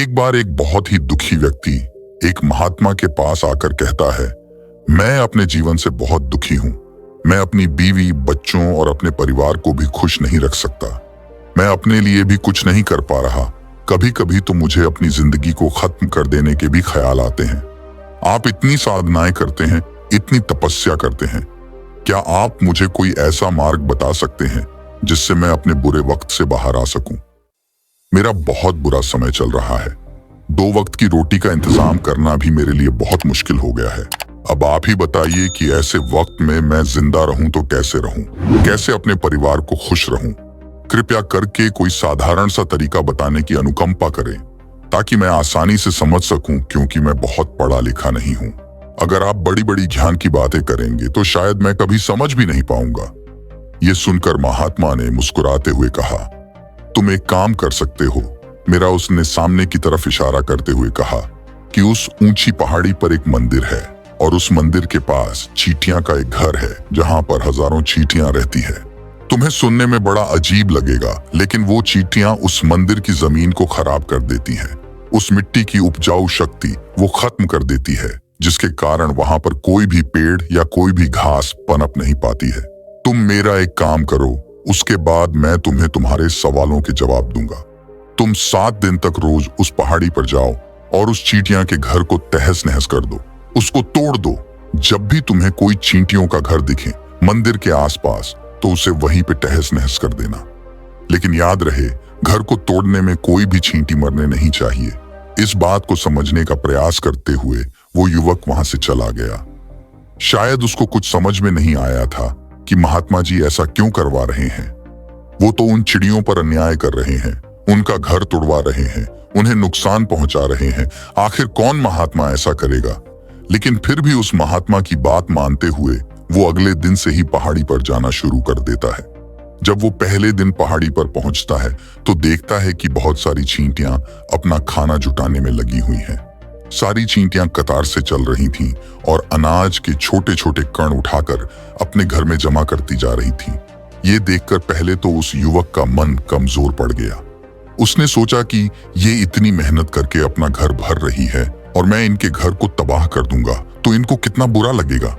एक बार एक बहुत ही दुखी व्यक्ति एक महात्मा के पास आकर कहता है, मैं अपने जीवन से बहुत दुखी हूं। मैं अपनी बीवी, बच्चों और अपने परिवार को भी खुश नहीं रख सकता। मैं अपने लिए भी कुछ नहीं कर पा रहा। कभी कभी तो मुझे अपनी जिंदगी को खत्म कर देने के भी ख्याल आते हैं। आप इतनी साधनाएं करते हैं, इतनी तपस्या करते हैं, क्या आप मुझे कोई ऐसा मार्ग बता सकते हैं जिससे मैं अपने बुरे वक्त से बाहर आ सकूं? मेरा बहुत बुरा समय चल रहा है। 2 वक्त की रोटी का इंतजाम करना भी मेरे लिए बहुत मुश्किल हो गया है। अब आप ही बताइए कि ऐसे वक्त में मैं जिंदा रहूं तो कैसे रहूं? कैसे अपने परिवार को खुश रहूं? कृपया करके कोई साधारण सा तरीका बताने की अनुकंपा करें ताकि मैं आसानी से समझ सकूं, क्योंकि मैं बहुत पढ़ा लिखा नहीं हूं। अगर आप बड़ी बड़ी ज्ञान की बातें करेंगे तो शायद मैं कभी समझ भी नहीं पाऊंगा। ये सुनकर महात्मा ने मुस्कुराते हुए कहा, तुम एक काम कर सकते हो। मेरा उसने सामने की तरफ इशारा करते हुए कहा कि उस ऊंची पहाड़ी पर एक मंदिर है और उस मंदिर के पास चींटियां का एक घर है जहां पर हजारों चींटियां रहती है। तुम्हें सुनने में बड़ा अजीब लगेगा, लेकिन वो चींटियां उस मंदिर की जमीन को खराब कर देती हैं। उस मिट्टी की उपजाऊ शक्ति वो खत्म कर देती है, जिसके कारण वहां पर कोई भी पेड़ या कोई भी घास पनप नहीं पाती है। तुम मेरा एक काम करो, उसके बाद मैं तुम्हें तुम्हारे सवालों के जवाब दूंगा। तुम 7 दिन तक रोज उस पहाड़ी पर जाओ और उस चींटियां के घर को तहस नहस कर दो, उसको तोड़ दो। जब भी तुम्हें कोई चींटियों का घर दिखे मंदिर के आसपास, तो उसे वहीं पे तहस नहस कर देना। लेकिन याद रहे, घर को तोड़ने में कोई भी चींटी मरने नहीं चाहिए। इस बात को समझने का प्रयास करते हुए वो युवक वहां से चला गया। शायद उसको कुछ समझ में नहीं आया था कि महात्मा जी ऐसा क्यों करवा रहे हैं। वो तो उन चिड़ियों पर अन्याय कर रहे हैं, उनका घर तोड़वा रहे हैं, उन्हें नुकसान पहुंचा रहे हैं। आखिर कौन महात्मा ऐसा करेगा? लेकिन फिर भी उस महात्मा की बात मानते हुए वो अगले दिन से ही पहाड़ी पर जाना शुरू कर देता है। जब वो पहले दिन पहाड़ी पर पहुंचता है तो देखता है कि बहुत सारी चींटियां अपना खाना जुटाने में लगी हुई हैं। सारी चींटियां कतार से चल रही थीं और अनाज के छोटे छोटे कण उठाकर अपने घर में जमा करती जा रही थीं। ये देखकर पहले तो उस युवक का मन कमजोर पड़ गया। उसने सोचा कि ये इतनी मेहनत करके अपना घर भर रही है और मैं इनके घर को तबाह कर दूंगा तो इनको कितना बुरा लगेगा।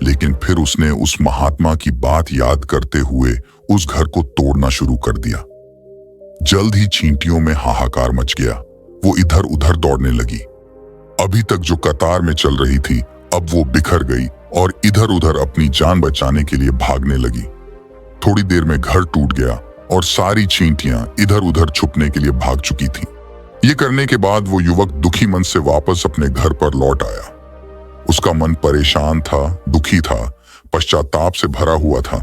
लेकिन फिर उसने उस महात्मा की बात याद करते हुए उस घर को तोड़ना शुरू कर दिया। जल्द ही चींटियों में हाहाकार मच गया। वो इधर उधर दौड़ने लगी। अभी तक जो कतार में चल रही थी, अब वो बिखर गई और इधर उधर अपनी जान बचाने के लिए भागने लगी। थोड़ी देर में घर टूट गया और सारी चींटियां इधर उधर छुपने के लिए भाग चुकी थीं। ये करने के बाद वो युवक दुखी मन से वापस अपने घर पर लौट आया। उसका मन परेशान था, दुखी था, पश्चाताप से भरा हुआ था।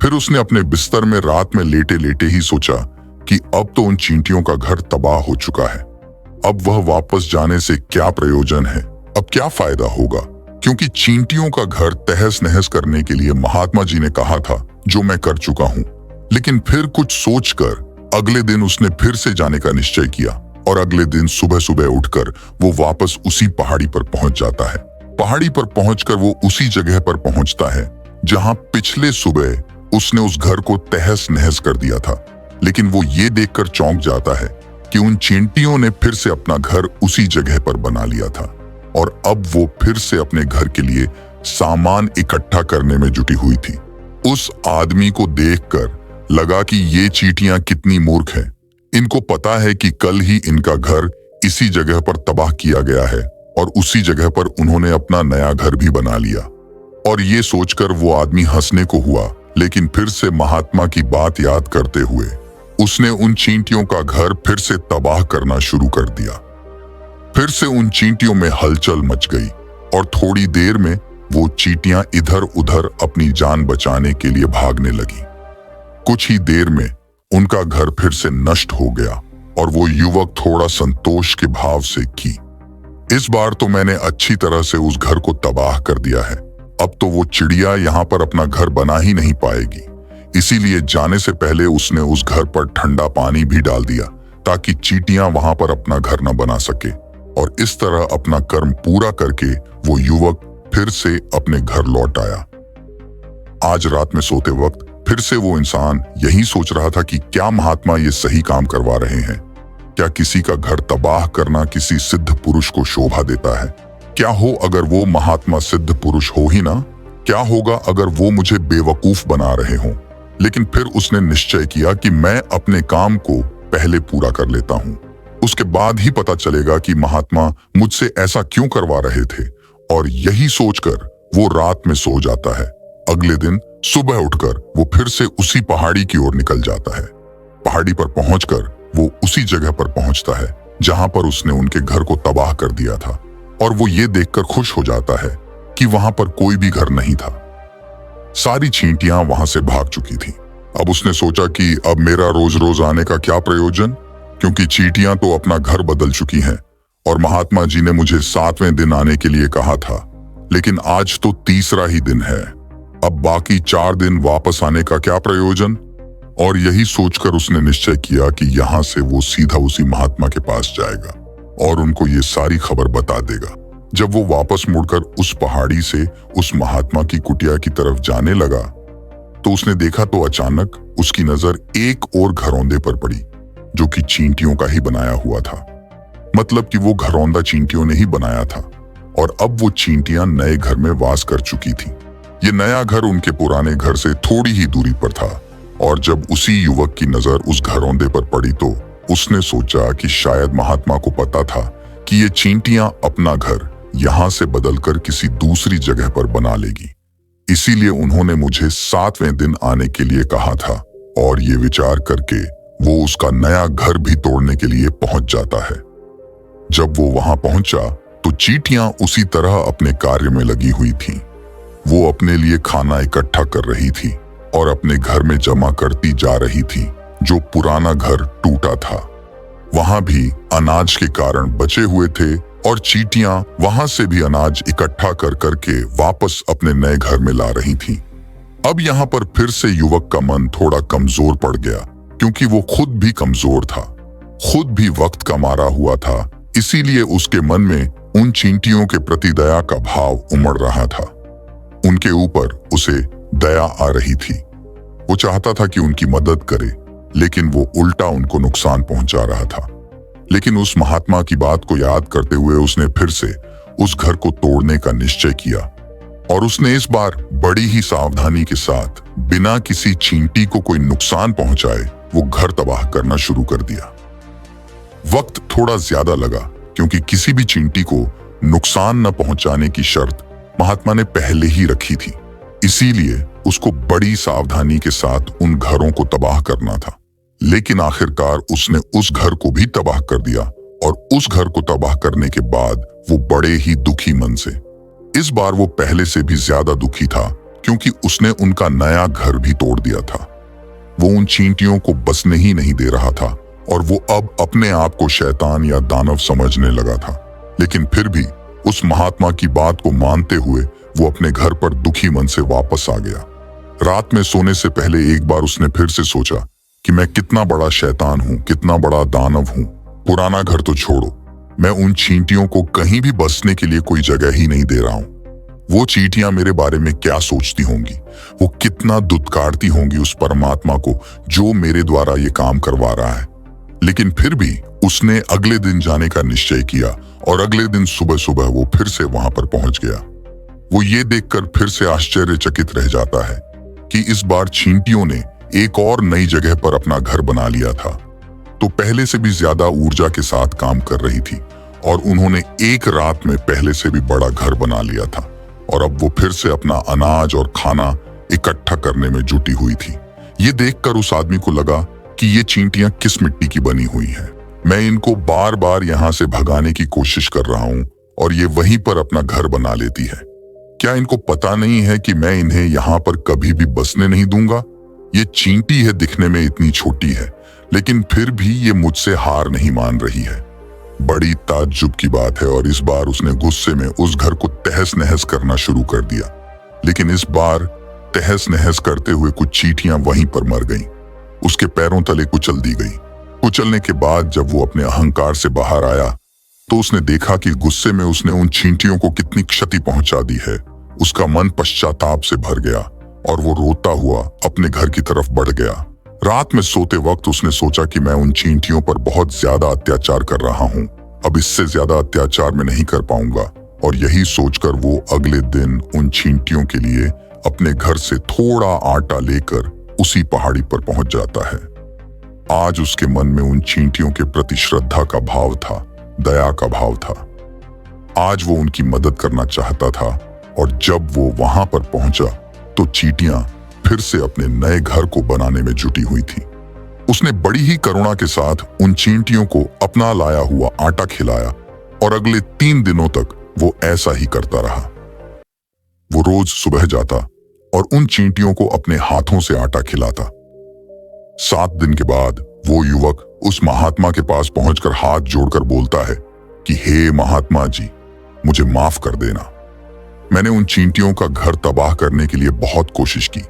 फिर उसने अपने बिस्तर में रात में लेटे लेटे ही सोचा कि अब तो उन चींटियों का घर तबाह हो चुका है। अब वह वापस जाने से क्या प्रयोजन है? अब क्या फायदा होगा? क्योंकि चींटियों का घर तहस नहस करने के लिए महात्मा जी ने कहा था, जो मैं कर चुका हूं। लेकिन फिर कुछ सोचकर अगले दिन उसने फिर से जाने का निश्चय किया और अगले दिन सुबह सुबह उठकर वो वापस उसी पहाड़ी पर पहुंच जाता है। पहाड़ी पर पहुंचकर वो उसी जगह पर पहुंचता है जहां पिछले सुबह उसने उस घर को तहस नहस कर दिया था। लेकिन वो ये देखकर चौंक जाता है कि उन चींटियों ने फिर से अपना घर उसी जगह पर बना लिया था और अब वो फिर से अपने घर के लिए सामान इकट्ठा करने में जुटी हुई थी। उस आदमी को देखकर लगा कि ये चींटियां कितनी मूर्ख हैं। इनको पता है कि कल ही इनका घर इसी जगह पर तबाह किया गया है और उसी जगह पर उन्होंने अपना नया घर भी बना लिया। और ये सोचकर वो आदमी हंसने को हुआ, लेकिन फिर से महात्मा की बात याद करते हुए उसने उन चींटियों का घर फिर से तबाह करना शुरू कर दिया। फिर से उन चींटियों में हलचल मच गई और थोड़ी देर में वो चींटियां इधर उधर अपनी जान बचाने के लिए भागने लगी। कुछ ही देर में उनका घर फिर से नष्ट हो गया और वो युवक थोड़ा संतोष के भाव से की, इस बार तो मैंने अच्छी तरह से उस घर को तबाह कर दिया है। अब तो वो चिड़िया यहाँ पर अपना घर बना ही नहीं पाएगी। इसीलिए जाने से पहले उसने उस घर पर ठंडा पानी भी डाल दिया ताकि चींटियां वहां पर अपना घर न बना सके। और इस तरह अपना कर्म पूरा करके वो युवक फिर से अपने घर लौट आया। आज रात में सोते वक्त फिर से वो इंसान यही सोच रहा था कि क्या महात्मा ये सही काम करवा रहे हैं, क्या किसी का घर तबाह करना किसी सिद्ध पुरुष को शोभा देता है? क्या हो अगर वो महात्मा सिद्ध पुरुष हो ही ना? क्या होगा अगर वो मुझे बेवकूफ बना रहे हों? लेकिन फिर उसने निश्चय किया कि मैं अपने काम को पहले पूरा कर लेता हूं। उसके बाद ही पता चलेगा कि महात्मा मुझसे ऐसा क्यों करवा रहे थे। और यही सोचकर वो रात में सो जाता है। अगले दिन सुबह उठकर वो फिर से उसी पहाड़ी की ओर निकल जाता है। पहाड़ी पर पहुंचकर वो उसी जगह पर पहुंचता है जहां पर उसने उनके घर को तबाह कर दिया था, और वो ये देखकर खुश हो जाता है कि वहां पर कोई भी घर नहीं था। सारी चींटियां वहां से भाग चुकी थी। अब उसने सोचा कि अब मेरा रोज रोज आने का क्या प्रयोजन, क्योंकि चींटियां तो अपना घर बदल चुकी हैं और महात्मा जी ने मुझे 7वें दिन आने के लिए कहा था, लेकिन आज तो तीसरा ही दिन है। अब बाकी 4 दिन वापस आने का क्या प्रयोजन। और यही सोचकर उसने निश्चय किया कि यहां से वो सीधा उसी महात्मा के पास जाएगा और उनको ये सारी खबर बता देगा। जब वो वापस मुड़कर उस पहाड़ी से उस महात्मा की कुटिया की तरफ जाने लगा तो उसने देखा तो अचानक उसकी नजर एक और घरौंदे पर पड़ी, जो कि चींटियों का ही बनाया हुआ था। मतलब कि वो घरौंदा चींटियों ने ही बनाया था और अब वो चींटियां नए घर में वास कर चुकी थी। ये नया घर उनके पुराने घर से थोड़ी ही दूरी पर था, और जब उसी युवक की नजर उस घरौंदे पर पड़ी तो उसने सोचा कि शायद महात्मा को पता था कि ये चींटियां अपना घर यहां से बदलकर किसी दूसरी जगह पर बना लेगी, इसीलिए उन्होंने मुझे 7वें दिन आने के लिए कहा था। और ये विचार करके वो उसका नया घर भी तोड़ने के लिए पहुंच जाता है। जब वो वहां पहुंचा तो चींटियां उसी तरह अपने कार्य में लगी हुई थीं। वो अपने लिए खाना इकट्ठा कर रही थी और अपने घर में जमा करती जा रही थी, जो पुराना घर टूटा था। वहां भी अनाज के कारण बचे हुए थे और चींटियां वहां से भी अनाज इकट्ठा कर करके वापस अपने नए घर में ला रही थीं। अब यहाँ पर फिर से युवक का मन थोड़ा कमजोर पड़ गया, क्योंकि वो खुद भी कमजोर था, खुद भी वक्त का मारा हुआ था। इसीलिए उसके मन में उन चींटियों के प्रति दया का भाव उमड़ रहा था। उनके ऊपर उसे दया आ रही थी। वो चाहता था कि उनकी मदद करे, लेकिन वो उल्टा उनको नुकसान पहुंचा रहा था। लेकिन उस महात्मा की बात को याद करते हुए उसने फिर से उस घर को तोड़ने का निश्चय किया, और उसने इस बार बड़ी ही सावधानी के साथ बिना किसी चींटी को कोई नुकसान पहुंचाए वो घर तबाह करना शुरू कर दिया। वक्त थोड़ा ज्यादा लगा, क्योंकि किसी भी चींटी को नुकसान न पहुंचाने की शर्त महात्मा ने पहले ही रखी थी। इसीलिए उसको बड़ी सावधानी के साथ उन घरों को तबाह करना था। लेकिन आखिरकार उसने उस घर को भी तबाह कर दिया, और उस घर को तबाह करने के बाद वो बड़े ही दुखी मन से, इस बार वो पहले से भी ज्यादा दुखी था, क्योंकि उसने उनका नया घर भी तोड़ दिया था। वो उन चींटियों को बसने ही नहीं दे रहा था, और वो अब अपने आप को शैतान या दानव समझने लगा था। लेकिन फिर भी उस महात्मा की बात को मानते हुए वो अपने घर पर दुखी मन से वापस आ गया। रात में सोने से पहले एक बार उसने फिर से सोचा कि मैं कितना बड़ा शैतान हूं, कितना बड़ा दानव हूं। पुराना घर तो छोड़ो, मैं उन चींटियों को कहीं भी बसने के लिए कोई जगह ही नहीं दे रहा हूं। वो चींटियां मेरे बारे में क्या सोचती होंगी, वो कितना दुत्कारती होंगी उस परमात्मा को जो मेरे द्वारा ये काम करवा रहा है। लेकिन फिर भी उसने अगले दिन जाने का निश्चय किया, और अगले दिन सुबह सुबह वो फिर से वहां पर पहुंच गया। वो ये देखकर फिर से आश्चर्यचकित रह जाता है कि इस बार चींटियों ने एक और नई जगह पर अपना घर बना लिया था, तो पहले से भी ज्यादा ऊर्जा के साथ काम कर रही थी, और उन्होंने एक रात में पहले से भी बड़ा घर बना लिया था। और अब वो फिर से अपना अनाज और खाना इकट्ठा करने में जुटी हुई थी। ये देखकर उस आदमी को लगा कि ये चींटियां किस मिट्टी की बनी हुई हैं। मैं इनको बार बार यहाँ से भगाने की कोशिश कर रहा हूँ, और ये वहीं पर अपना घर बना लेती है। क्या इनको पता नहीं है कि मैं इन्हें यहाँ पर कभी भी बसने नहीं दूंगा? ये चींटी है, दिखने में इतनी छोटी है, लेकिन फिर भी ये मुझसे हार नहीं मान रही है। बड़ी ताज्जुब की बात है, और इस बार उसने गुस्से में उस घर को तहस नहस करना शुरू कर दिया। लेकिन इस बार तहस नहस करते हुए कुछ चींटियां वहीं पर मर गईं। उसके पैरों तले कुचल दी गई। कुचलने के बाद जब वो अपने अहंकार से बाहर आया तो उसने देखा कि गुस्से में उसने उन चींटियों को कितनी क्षति पहुंचा दी है। उसका मन पश्चाताप से भर गया और वो रोता हुआ अपने घर की तरफ बढ़ गया। रात में सोते वक्त उसने सोचा कि मैं उन चींटियों पर बहुत ज्यादा अत्याचार कर रहा हूं। अब इससे ज्यादा अत्याचार मैं नहीं कर पाऊंगा। और यही सोचकर वो अगले दिन उन चींटियों के लिए अपने घर से थोड़ा आटा लेकर उसी पहाड़ी पर पहुंच जाता है। आज उसके मन में उन चींटियों के प्रति श्रद्धा का भाव था, दया का भाव था। आज वो उनकी मदद करना चाहता था। और जब वो वहां पर पहुंचा तो चींटियां फिर से अपने नए घर को बनाने में जुटी हुई थी। उसने बड़ी ही करुणा के साथ उन चींटियों को अपना लाया हुआ आटा खिलाया और अगले 3 दिनों तक वो ऐसा ही करता रहा। वो रोज सुबह जाता और उन चींटियों को अपने हाथों से आटा खिलाता। 7 दिन के बाद वो युवक उस महात्मा के पास पहुंचकर हाथ जोड़कर बोलता है कि हे महात्मा जी, मुझे माफ कर देना। मैंने उन चींटियों का घर तबाह करने के लिए बहुत कोशिश की।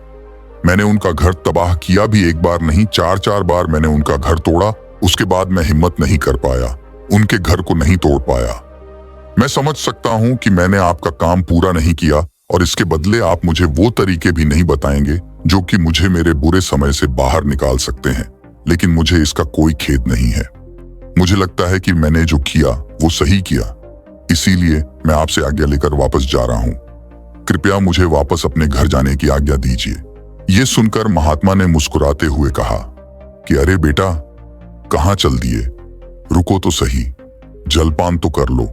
मैंने उनका घर तबाह किया भी एक बार नहीं, 4-4 बार मैंने उनका घर तोड़ा। उसके बाद मैं हिम्मत नहीं कर पाया, उनके घर को नहीं तोड़ पाया। मैं समझ सकता हूं कि मैंने आपका काम पूरा नहीं किया और इसके बदले आप मुझे वो तरीके भी नहीं बताएंगे जो कि मुझे मेरे बुरे समय से बाहर निकाल सकते हैं। लेकिन मुझे इसका कोई खेद नहीं है। मुझे लगता है कि मैंने जो किया वो सही किया, इसीलिए मैं आपसे आज्ञा लेकर वापस जा रहा हूं। कृपया मुझे वापस अपने घर जाने की आज्ञा दीजिए। ये सुनकर महात्मा ने मुस्कुराते हुए कहा कि अरे बेटा, कहां चल दिए? रुको तो सही, जलपान तो कर लो,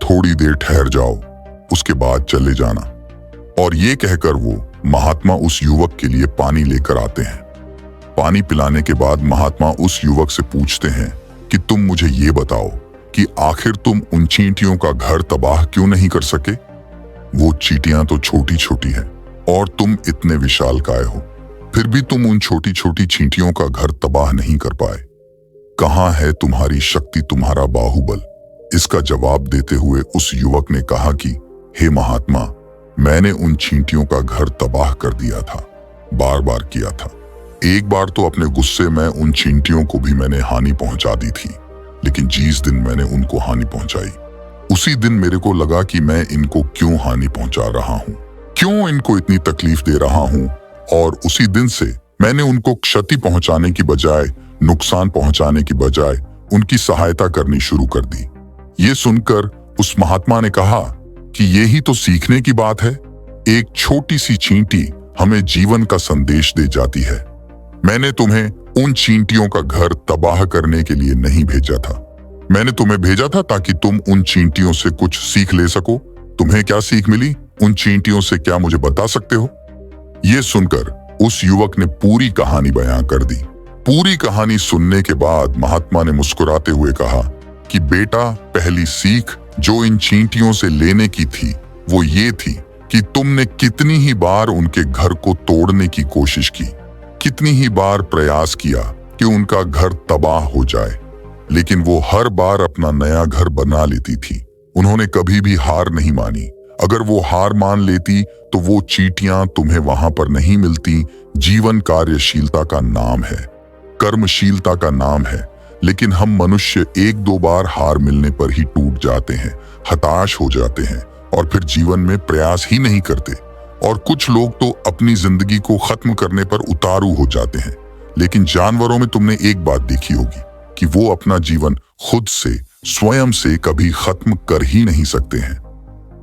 थोड़ी देर ठहर जाओ, उसके बाद चले जाना। और ये कहकर वो महात्मा उस युवक के लिए पानी लेकर आते हैं। पानी पिलाने के बाद महात्मा उस युवक से पूछते हैं कि तुम मुझे ये बताओ कि आखिर तुम उन चींटियों का घर तबाह क्यों नहीं कर सके? वो चींटियां तो छोटी छोटी हैं और तुम इतने विशालकाय हो, फिर भी तुम उन छोटी छोटी चींटियों का घर तबाह नहीं कर पाए। कहां है तुम्हारी शक्ति, तुम्हारा बाहुबल? इसका जवाब देते हुए उस युवक ने कहा कि हे महात्मा, मैंने उन चींटियों का घर तबाह कर दिया था, बार बार किया था। एक बार तो अपने गुस्से में उन चींटियों को भी मैंने हानि पहुंचा दी थी, लेकिन जिस दिन मैंने उनको हानि पहुंचाई, उसी दिन मेरे को लगा कि मैं इनको क्यों हानि पहुंचा रहा हूं, क्यों इनको इतनी तकलीफ दे रहा हूं। और उसी दिन से मैंने उनको क्षति पहुंचाने की बजाय, नुकसान पहुंचाने की बजाय उनकी सहायता करनी शुरू कर दी। ये सुनकर उस महात्मा ने कहा कि यही तो सीखने की बात है। एक छोटी सी चींटी हमें जीवन का संदेश दे जाती है। मैंने तुम्हें उन चींटियों का घर तबाह करने के लिए नहीं भेजा था। मैंने तुम्हें भेजा था ताकि तुम उन चींटियों से कुछ सीख ले सको। तुम्हें क्या सीख मिली उन चींटियों से, क्या मुझे बता सकते हो? ये सुनकर उस युवक ने पूरी कहानी बयां कर दी। पूरी कहानी सुनने के बाद महात्मा ने मुस्कुराते हुए कहा कि बेटा, पहली सीख जो इन चींटियों से लेने की थी वो ये थी कि तुमने कितनी ही बार उनके घर को तोड़ने की कोशिश की, कितनी ही बार प्रयास किया कि उनका घर तबाह हो जाए, लेकिन वो हर बार अपना नया घर बना लेती थी। उन्होंने कभी भी हार नहीं मानी। अगर वो हार मान लेती तो वो चींटियां तुम्हें वहां पर नहीं मिलती। जीवन कार्यशीलता का नाम है, कर्मशीलता का नाम है। लेकिन हम मनुष्य 1-2 बार हार मिलने पर ही टूट जाते हैं, हताश हो जाते हैं और फिर जीवन में प्रयास ही नहीं करते। और कुछ लोग तो अपनी जिंदगी को खत्म करने पर उतारू हो जाते हैं। लेकिन जानवरों में तुमने एक बात देखी होगी कि वो अपना जीवन खुद से, स्वयं से कभी खत्म कर ही नहीं सकते हैं।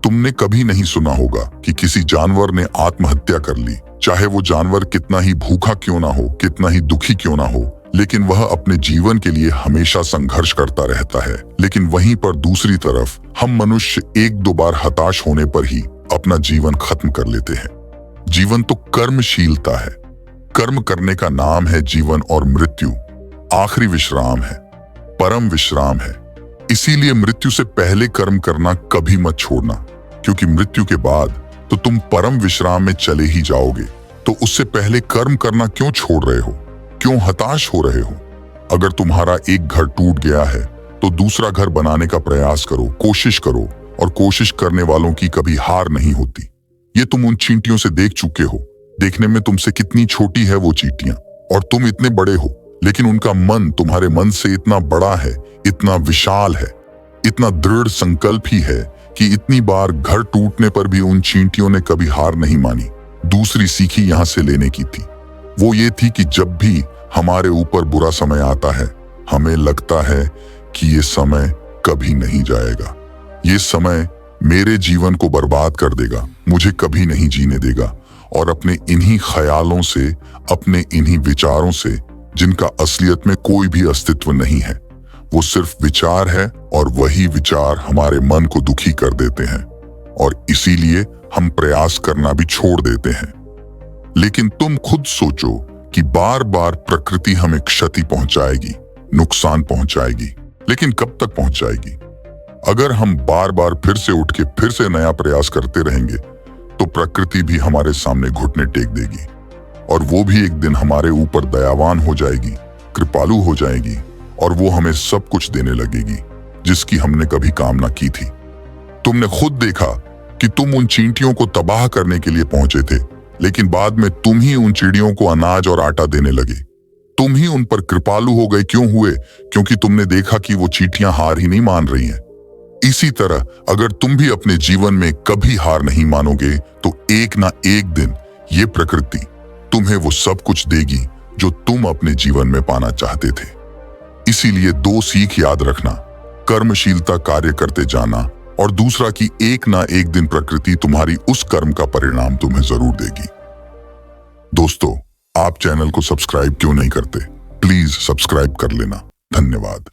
तुमने कभी नहीं सुना होगा कि किसी जानवर ने आत्महत्या कर ली, चाहे वो जानवर कितना ही भूखा क्यों ना हो, कितना ही दुखी क्यों ना हो, लेकिन वह अपने जीवन के लिए हमेशा संघर्ष करता रहता है। लेकिन वहीं पर दूसरी तरफ हम मनुष्य 1-2 बार हताश होने पर ही अपना जीवन खत्म कर लेते हैं। जीवन तो कर्मशीलता है। कर्म करने का नाम है जीवन, और मृत्यु आखिरी विश्राम है, परम विश्राम है। इसीलिए मृत्यु से पहले कर्म करना कभी मत छोड़ना, क्योंकि मृत्यु के बाद तो तुम परम विश्राम में चले ही जाओगे। तो उससे पहले कर्म करना क्यों छोड़ रहे हो? क्यों हताश हो रहे हो? अगर तुम्हारा एक घर टूट गया है तो दूसरा घर बनाने का प्रयास करो, कोशिश करो। और कोशिश करने वालों की कभी हार नहीं होती। ये तुम उन चींटियों से देख चुके हो। देखने में तुमसे कितनी छोटी है वो चींटियां, और तुम इतने बड़े हो, लेकिन उनका मन तुम्हारे मन से इतना बड़ा है, इतना विशाल है, इतना दृढ़ संकल्प ही है कि इतनी बार घर टूटने पर भी उन चींटियों ने कभी हार नहीं मानी। दूसरी सीखी यहां से लेने की थी, वो ये थी कि जब भी हमारे ऊपर बुरा समय आता है, हमें लगता है कि ये समय कभी नहीं जाएगा, ये समय मेरे जीवन को बर्बाद कर देगा, मुझे कभी नहीं जीने देगा। और अपने इन्हीं ख्यालों से, अपने इन्हीं विचारों से, जिनका असलियत में कोई भी अस्तित्व नहीं है, वो सिर्फ विचार है और वही विचार हमारे मन को दुखी कर देते हैं और इसीलिए हम प्रयास करना भी छोड़ देते हैं। लेकिन तुम खुद सोचो कि बार बार प्रकृति हमें क्षति पहुंचाएगी, नुकसान पहुंचाएगी, लेकिन कब तक पहुंचाएगी? अगर हम बार बार फिर से उठ के फिर से नया प्रयास करते रहेंगे तो प्रकृति भी हमारे सामने घुटने टेक देगी और वो भी एक दिन हमारे ऊपर दयावान हो जाएगी, कृपालु हो जाएगी और वो हमें सब कुछ देने लगेगी जिसकी हमने कभी कामना की थी। तुमने खुद देखा कि तुम उन चींटियों को तबाह करने के लिए पहुंचे थे, लेकिन बाद में तुम ही उन चिड़ियों को अनाज और आटा देने लगे। तुम ही उन पर कृपालु हो गए। क्यों हुए? क्योंकि तुमने देखा कि वो चींटियां हार ही नहीं मान रही हैं। इसी तरह अगर तुम भी अपने जीवन में कभी हार नहीं मानोगे तो एक ना एक दिन ये प्रकृति तुम्हें वो सब कुछ देगी जो तुम अपने जीवन में पाना चाहते थे। इसीलिए 2 सीख याद रखना, कर्मशीलता कार्य करते जाना और दूसरा कि एक ना एक दिन प्रकृति तुम्हारी उस कर्म का परिणाम तुम्हें जरूर देगी। दोस्तों, आप चैनल को सब्सक्राइब क्यों नहीं करते? प्लीज सब्सक्राइब कर लेना। धन्यवाद।